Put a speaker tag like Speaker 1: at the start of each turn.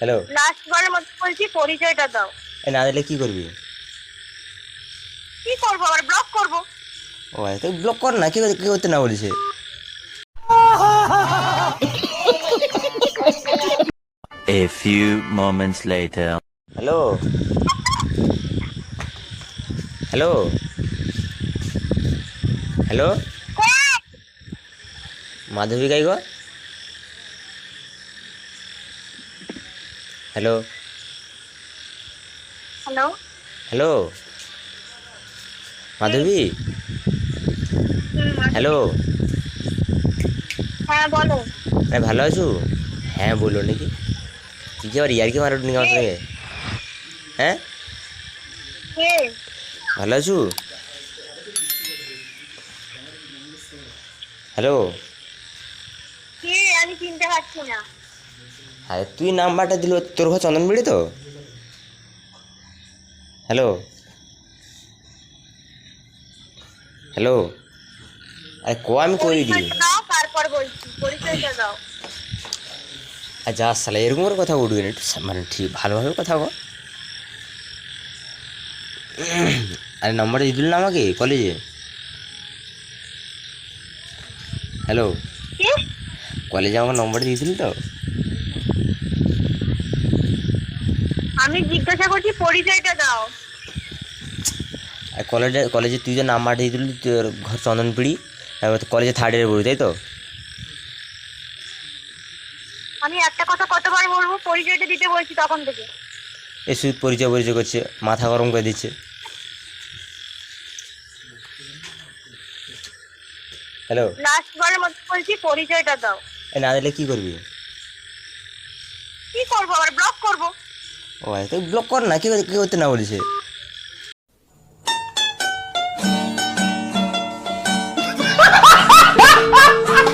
Speaker 1: Hello.
Speaker 2: Last বারের মতো বলছি, পরিচয়টা দাও।
Speaker 1: না দিলে কি করবি?
Speaker 2: কি করবো, আবার ব্লক করবো?
Speaker 1: ও তুই ব্লক কর না, কি কি করতে না বলেছে?
Speaker 3: A few moments later.
Speaker 1: Hello hello hello, Madhabi গাই গো। Hello
Speaker 2: hello.
Speaker 1: Hello Madhabi, hello.
Speaker 2: হ্যাঁ বলো।
Speaker 1: ভালো আছো? হ্যাঁ বলো নাকি, তুই কি আবার ইয়ার্কি মারো নাকি আমার সঙ্গে? হ্যাঁ,
Speaker 2: কে?
Speaker 1: ভালো আছো? হ্যালো।
Speaker 2: কে? আমি চিনতে পারছি না।
Speaker 1: হ্যাঁ, তুই নাম্বারটা দিল, তোর ঘর চন্দনবিড়ি তো? হ্যালো হ্যালো, আরে আমি কই দিই।
Speaker 2: পরিচয়টা দাও, তারপর বলছি। পরিচয়টা দাও।
Speaker 1: আর যা সালা এরকম করে কথা উঠবে না, একটু মানে ঠিক ভালোভাবে কথা বল। আরে নাম্বারটা দিয়ে দিল না আমাকে কলেজে। হ্যালো,
Speaker 2: কি?
Speaker 1: কলেজে আমাকে নম্বরটা দিয়েছিল তো?
Speaker 2: আমি জিজ্ঞাসা করছি, পরিচয়টা দাও।
Speaker 1: আর কলেজে তুই যে নাম্বারটা দিয়ে দিলি, তোর ঘর চন্দনপিড়ি, কলেজে থার্ড ইয়ারে পড়ি, তাই তো?
Speaker 2: আমি একটা কথা কতবার বলবো, পরিচয়টা দিতে বলছি তখন থেকে।
Speaker 1: এ শুধু পরিচয় পরিচয় করছে, মাথা গরম করে দিচ্ছে। হ্যালো।
Speaker 2: লাস্ট বারের মতো বলছি, পরিচয়টা দাও।
Speaker 1: না দিলে কি করবি?
Speaker 2: কি করবো, আবার ব্লক করবো?
Speaker 1: ও তুই ব্লক কর না, কি করতে না বলেছে?